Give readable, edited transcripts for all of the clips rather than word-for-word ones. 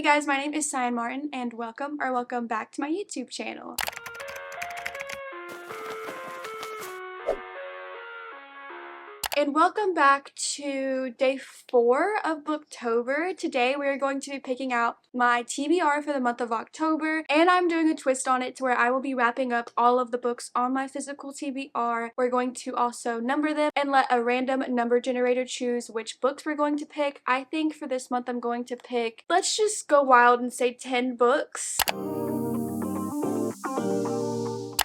Hey guys, my name is Cyan Martin and welcome back to my YouTube channel. And welcome back to day 4 of Booktober. Today we are going to be picking out my TBR for the month of October, and I'm doing a twist on it to where I will be wrapping up all of the books on my physical TBR. We're going to also number them and let a random number generator choose which books we're going to pick. I think for this month I'm going to pick, let's just go wild and say 10 books.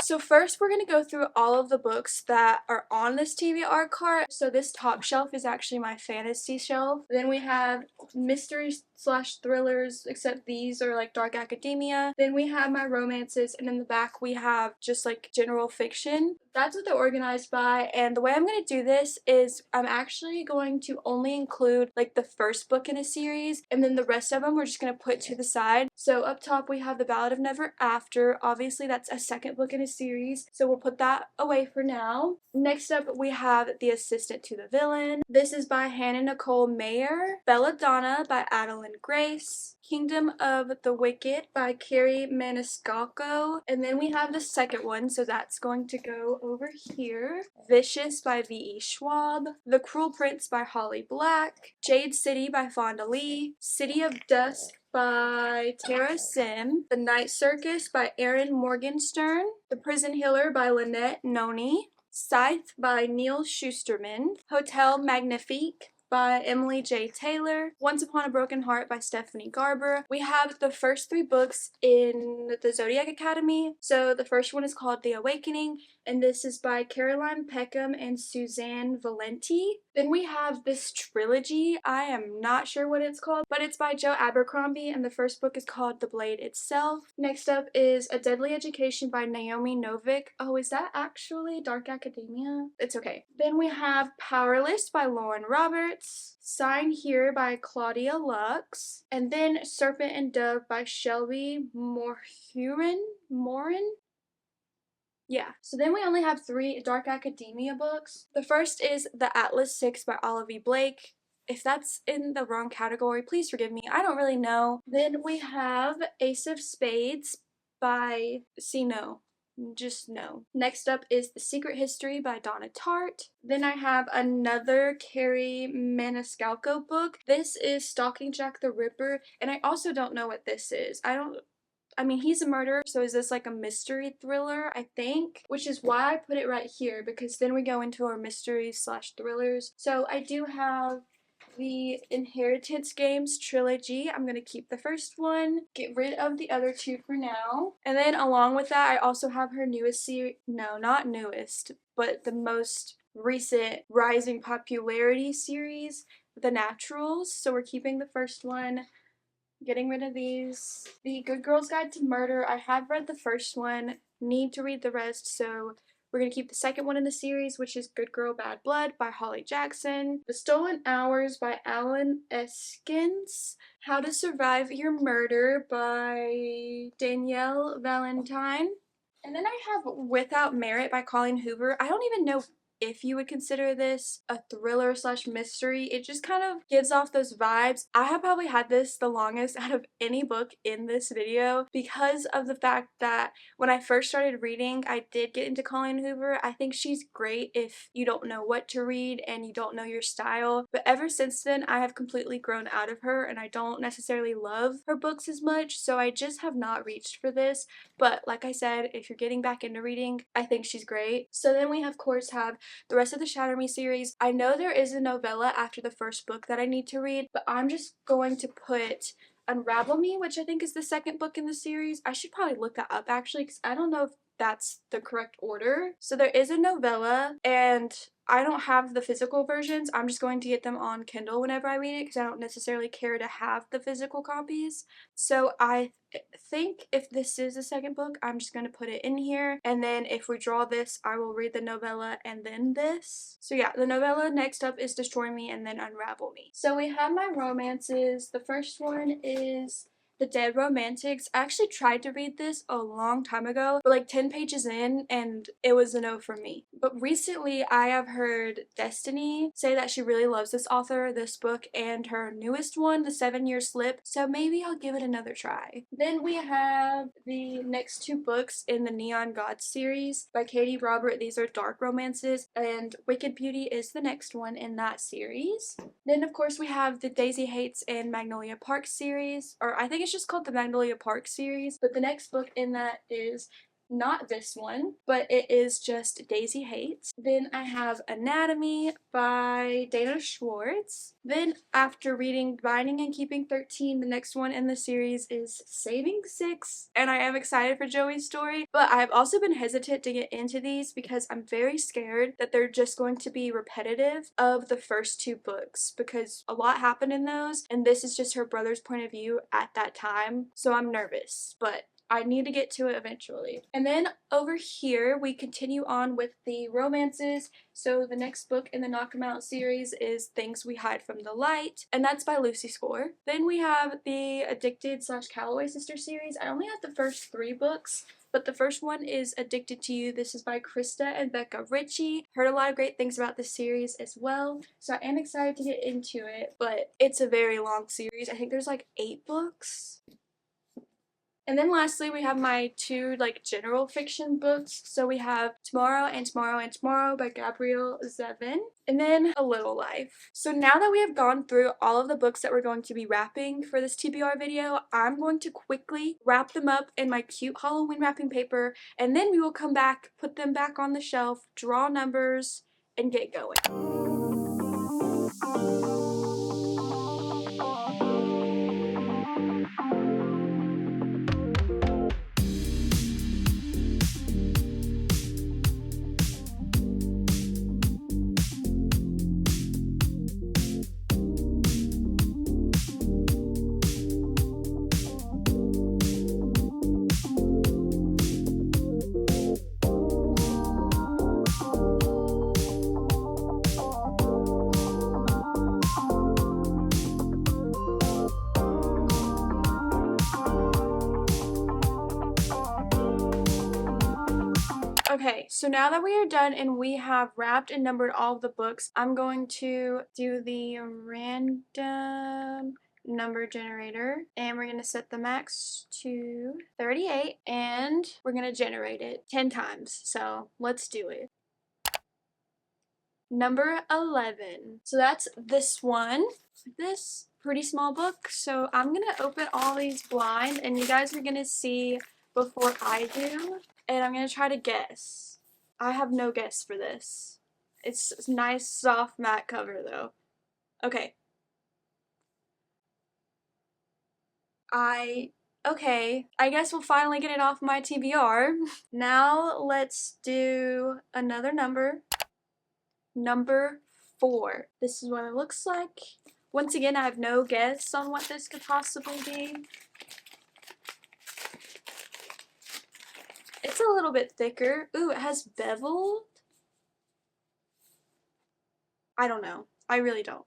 So first we're going to go through all of the books that are on this TBR cart. So this top shelf is actually my fantasy shelf. Then we have mysteries / thrillers, except these are like dark academia. Then we have my romances, and in the back we have just like general fiction. That's what they're organized by, and the way I'm going to do this is I'm actually going to only include like the first book in a series, and then the rest of them we're just going to put to the side. So up top we have The Ballad of Never After. Obviously that's a second book in a series, so we'll put that away for now. Next up we have The Assistant to the Villain. This is by Hannah Nicole Mayer. Belladonna by Adeline Grace. Kingdom of the Wicked by Carrie Maniscalco. And then we have the second one, so that's going to go over here. Vicious by V.E. Schwab. The Cruel Prince by Holly Black. Jade City by Fonda Lee. City of Dusk by Tara Sim. The Night Circus by Erin Morgenstern. The Prison Healer by Lynette Noni. Scythe by Neil Schusterman. Hotel Magnifique by Emily J. Taylor. Once Upon a Broken Heart by Stephanie Garber. We have the first 3 books in the Zodiac Academy. So the first one is called The Awakening, and this is by Caroline Peckham and Suzanne Valenti. Then we have this trilogy. I am not sure what it's called, but it's by Joe Abercrombie, and the first book is called The Blade Itself. Next up is A Deadly Education by Naomi Novik. Oh, is that actually Dark Academia? It's okay. Then we have Powerless by Lauren Roberts. Sign Here by Claudia Lux. And then Serpent and Dove by Shelby Morin? Yeah, so then we only have 3 Dark Academia books. The first is The Atlas 6 by Olivia Blake. If that's in the wrong category, please forgive me. I don't really know. Then we have Ace of Spades by Just No. Next up is The Secret History by Donna Tartt. Then I have another Carrie Maniscalco book. This is Stalking Jack the Ripper, and I also don't know what this is. I mean, he's a murderer, so is this like a mystery thriller, I think? Which is why I put it right here, because then we go into our mysteries / thrillers. So I do have the Inheritance Games trilogy. I'm going to keep the first one, get rid of the other 2 for now. And then along with that, I also have her newest series, no, not newest, but the most recent rising popularity series, The Naturals. So we're keeping the first one, getting rid of these. The Good Girl's Guide to Murder, I have read the first one, need to read the rest, so we're going to keep the second one in the series, which is Good Girl, Bad Blood by Holly Jackson. The Stolen Hours by Alan Eskins. How to Survive Your Murder by Danielle Valentine. And then I have Without Merit by Colleen Hoover. I don't even know if you would consider this a thriller / mystery. It just kind of gives off those vibes. I have probably had this the longest out of any book in this video because of the fact that when I first started reading, I did get into Colleen Hoover. I think she's great if you don't know what to read and you don't know your style. But ever since then, I have completely grown out of her and I don't necessarily love her books as much. So I just have not reached for this. But like I said, if you're getting back into reading, I think she's great. So then we of course have the rest of the Shatter Me series. I know there is a novella after the first book that I need to read, but I'm just going to put Unravel Me, which I think is the second book in the series. I should probably look that up actually, because I don't know if that's the correct order. So there is a novella, and I don't have the physical versions. I'm just going to get them on Kindle whenever I read it because I don't necessarily care to have the physical copies. So I think if this is the second book, I'm just going to put it in here, and then if we draw this, I will read the novella and then this. So yeah, the novella next up is Destroy Me and then Unravel Me. So we have my romances. The first one is The Dead Romantics. I actually tried to read this a long time ago, but like 10 pages in, and it was a no for me. But recently I have heard Destiny say that she really loves this author, this book, and her newest one, The 7-Year Slip, so maybe I'll give it another try. Then we have the next two books in the Neon Gods series by Katie Robert. These are dark romances, and Wicked Beauty is the next one in that series. Then of course we have the Daisy Hates and Magnolia Park series, or I think it's just called the Magnolia Park series, but the next book in that is not this one, but it is just Daisy Hates. Then I have Anatomy by Dana Schwartz. Then after reading Binding and Keeping 13, the next one in the series is Saving 6, and I am excited for Joey's story, but I've also been hesitant to get into these because I'm very scared that they're just going to be repetitive of the first two books, because a lot happened in those, and this is just her brother's point of view at that time, so I'm nervous, but I need to get to it eventually. And then over here we continue on with the romances. So the next book in the Knock 'Em Out series is Things We Hide from the Light, and that's by Lucy Score. Then we have the Addicted / Calloway Sister series. I only have the first 3 books, but the first one is Addicted to You. This is by Krista and Becca Ritchie. Heard a lot of great things about this series as well, so I am excited to get into it, but it's a very long series. I think there's like 8 books. And then lastly, we have my 2 like general fiction books. So we have Tomorrow and Tomorrow and Tomorrow by Gabrielle Zevin, and then A Little Life. So now that we have gone through all of the books that we're going to be wrapping for this TBR video, I'm going to quickly wrap them up in my cute Halloween wrapping paper, and then we will come back, put them back on the shelf, draw numbers, and get going. Okay, so now that we are done and we have wrapped and numbered all of the books, I'm going to do the random number generator, and we're going to set the max to 38, and we're going to generate it 10 times. So let's do it. Number 11. So that's this one. This pretty small book. So I'm going to open all these blind, and you guys are going to see before I do. And I'm going to try to guess. I have no guess for this. It's a nice soft matte cover though. Okay. Okay. I guess we'll finally get it off my TBR. Now let's do another number. Number 4. This is what it looks like. Once again, I have no guess on what this could possibly be. It's a little bit thicker. Ooh, it has beveled. I don't know. I really don't.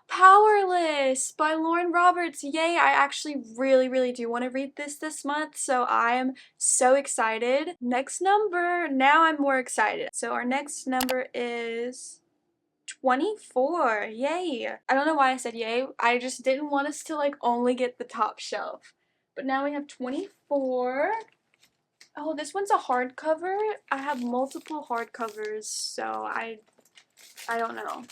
Powerless by Lauren Roberts. Yay, I actually really do want to read this month, so I am so excited. Next number. Now I'm more excited. So our next number is 24. Yay. I don't know why I said yay. I just didn't want us to like only get the top shelf. But now we have 24. Oh, this one's a hardcover. I have multiple hardcovers, so I don't know.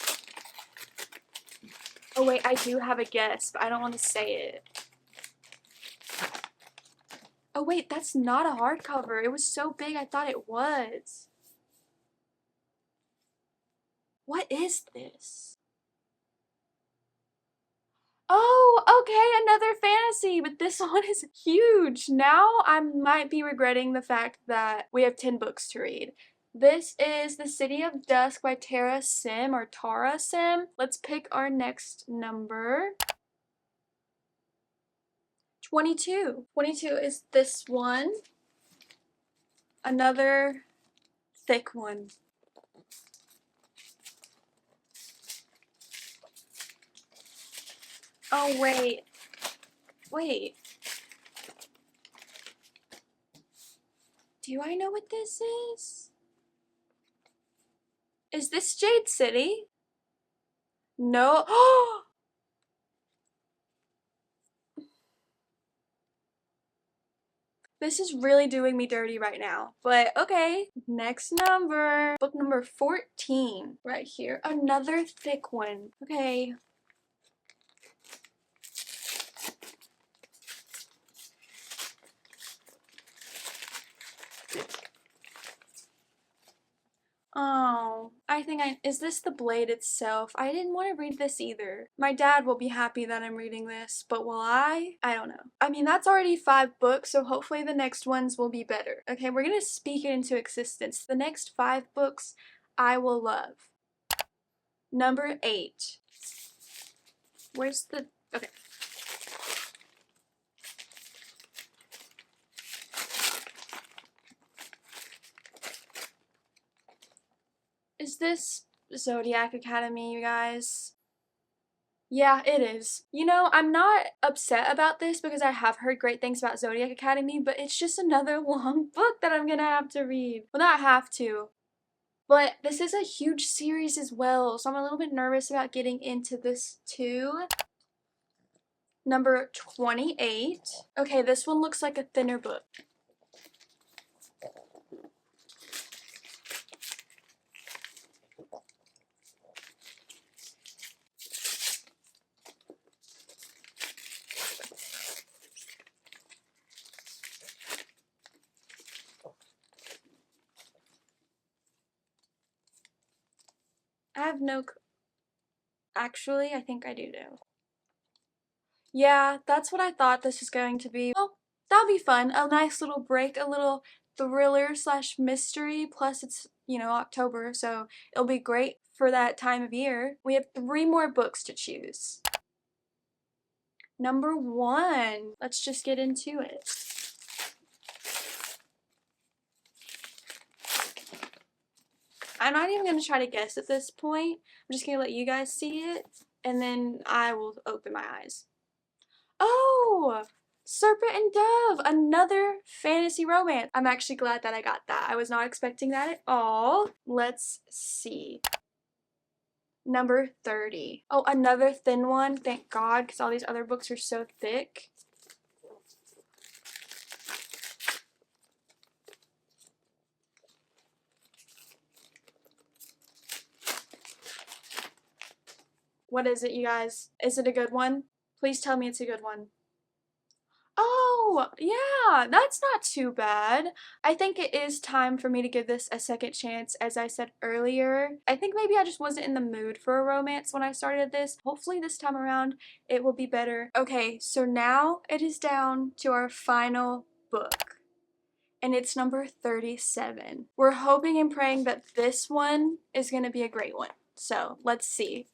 Oh wait, I do have a guess, but I don't want to say it. Oh wait, that's not a hardcover. It was so big I thought it was. What is this? Oh, okay, another fantasy, but this one is huge. Now I might be regretting the fact that we have 10 books to read. This is The City of Dusk by Tara Sim, or Tara Sim. Let's pick our next number. 22. 22 is this one. Another thick one. Oh wait. Wait. Do I know what this is? Is this Jade City? No. Oh! This is really doing me dirty right now, but okay. Next number. Book number 14 right here. Another thick one. Okay. Oh, is this the Blade itself? I didn't want to read this either. My dad will be happy that I'm reading this, but will I? I don't know. I mean, that's already 5 books, so hopefully the next ones will be better. Okay, we're gonna speak it into existence. The next 5 books I will love. Number 8. Where's the, okay. Is this Zodiac Academy, you guys? Yeah, it is. You know, I'm not upset about this because I have heard great things about Zodiac Academy, but it's just another long book that I'm gonna have to read. Well, not have to, but this is a huge series as well, so I'm a little bit nervous about getting into this too. Number 28. Okay, this one looks like a thinner book. I have no actually, I think I do know. Yeah, that's what I thought this was going to be. Well, that'll be fun. A nice little break, a little thriller slash mystery. Plus, it's, you know, October, so it'll be great for that time of year. We have 3 more books to choose. Number 1. Let's just get into it. I'm not even going to try to guess at this point. I'm just going to let you guys see it, and then I will open my eyes. Oh! Serpent and Dove! Another fantasy romance. I'm actually glad that I got that. I was not expecting that at all. Let's see. Number 30. Oh, another thin one. Thank God, because all these other books are so thick. What is it, you guys? Is it a good one? Please tell me it's a good one. Oh, yeah, that's not too bad. I think it is time for me to give this a second chance, as I said earlier. I think maybe I just wasn't in the mood for a romance when I started this. Hopefully this time around it will be better. Okay, so now it is down to our final book, and it's number 37. We're hoping and praying that this one is going to be a great one. So let's see.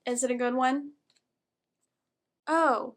Is it a good one? Oh,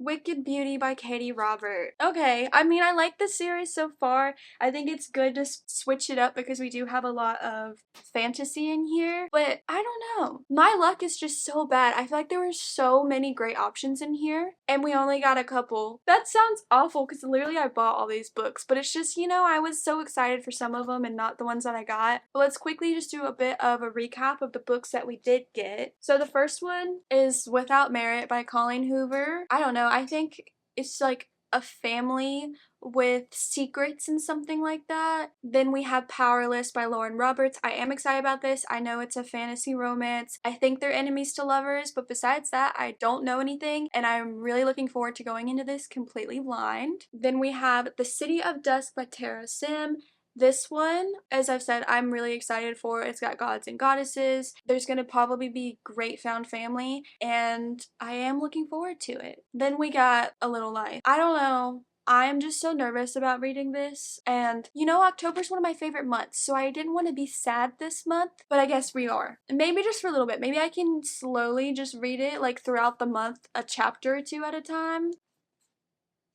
Wicked Beauty by Katie Robert. Okay, I mean, I like the series so far. I think it's good to switch it up because we do have a lot of fantasy in here, but I don't know. My luck is just so bad. I feel like there were so many great options in here, and we only got a couple. That sounds awful because literally I bought all these books, but it's just, you know, I was so excited for some of them and not the ones that I got. But let's quickly just do a bit of a recap of the books that we did get. So the first one is Without Merit by Colleen Hoover. I don't know, I think it's like a family with secrets and something like that. Then we have Powerless by Lauren Roberts. I am excited about this. I know it's a fantasy romance. I think they're enemies to lovers, but besides that, I don't know anything, and I'm really looking forward to going into this completely blind. Then we have The City of Dusk by Tara Sim. This one, as I've said, I'm really excited for. It's got gods and goddesses. There's gonna probably be great found family, and I am looking forward to it. Then we got A Little Life. I don't know. I'm just so nervous about reading this, and you know, October's one of my favorite months, so I didn't want to be sad this month, but I guess we are. Maybe just for a little bit. Maybe I can slowly just read it, like throughout the month, a chapter or 2 at a time.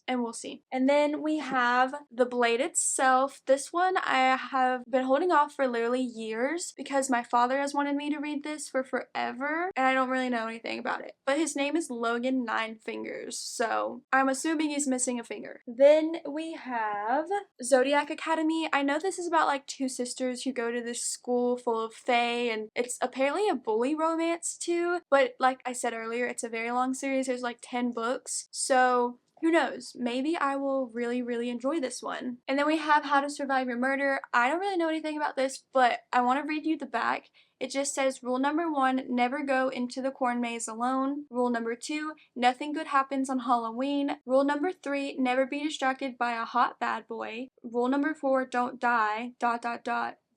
and we'll see. And then we have The Blade itself. This one I have been holding off for literally years because my father has wanted me to read this for forever and I don't really know anything about it. But his name is Logan Nine Fingers, so I'm assuming he's missing a finger. Then we have Zodiac Academy. I know this is about like two sisters who go to this school full of fae, and it's apparently a bully romance too, but like I said earlier, it's a very long series. There's like 10 books, so who knows? Maybe I will really enjoy this one. And then we have How to Survive Your Murder. I don't really know anything about this, but I want to read you the back. It just says, rule number 1, never go into the corn maze alone. Rule number 2, nothing good happens on Halloween. Rule number 3, never be distracted by a hot bad boy. Rule number 4, don't die, ...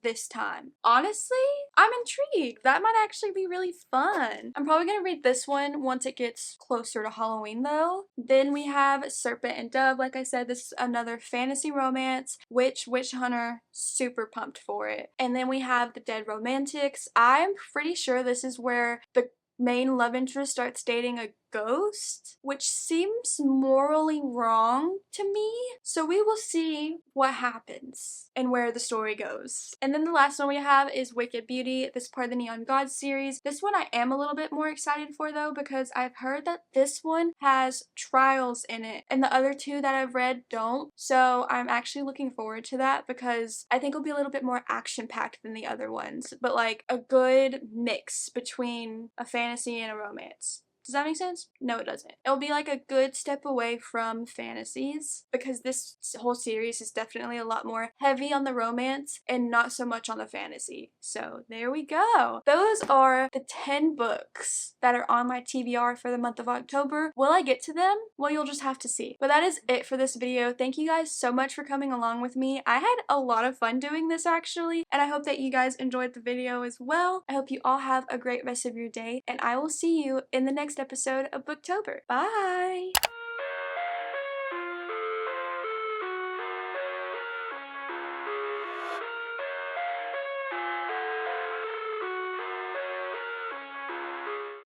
this time. Honestly, I'm intrigued. That might actually be really fun. I'm probably gonna read this one once it gets closer to Halloween though. Then we have Serpent and Dove. Like I said, this is another fantasy romance. Witch Hunter, super pumped for it. And then we have The Dead Romantics. I'm pretty sure this is where the main love interest starts dating a ghost, which seems morally wrong to me. So we will see what happens and where the story goes. And then the last one we have is Wicked Beauty. This is part of the Neon Gods series. This one I am a little bit more excited for though, because I've heard that this one has trials in it and the other two that I've read don't. So I'm actually looking forward to that because I think it'll be a little bit more action-packed than the other ones, but like a good mix between a fantasy and a romance. Does that make sense? No, it doesn't. It'll be like a good step away from fantasies because this whole series is definitely a lot more heavy on the romance and not so much on the fantasy. So there we go. Those are the 10 books that are on my TBR for the month of October. Will I get to them? Well, you'll just have to see. But that is it for this video. Thank you guys so much for coming along with me. I had a lot of fun doing this actually, and I hope that you guys enjoyed the video as well. I hope you all have a great rest of your day, and I will see you in the next episode of Booktober. Bye!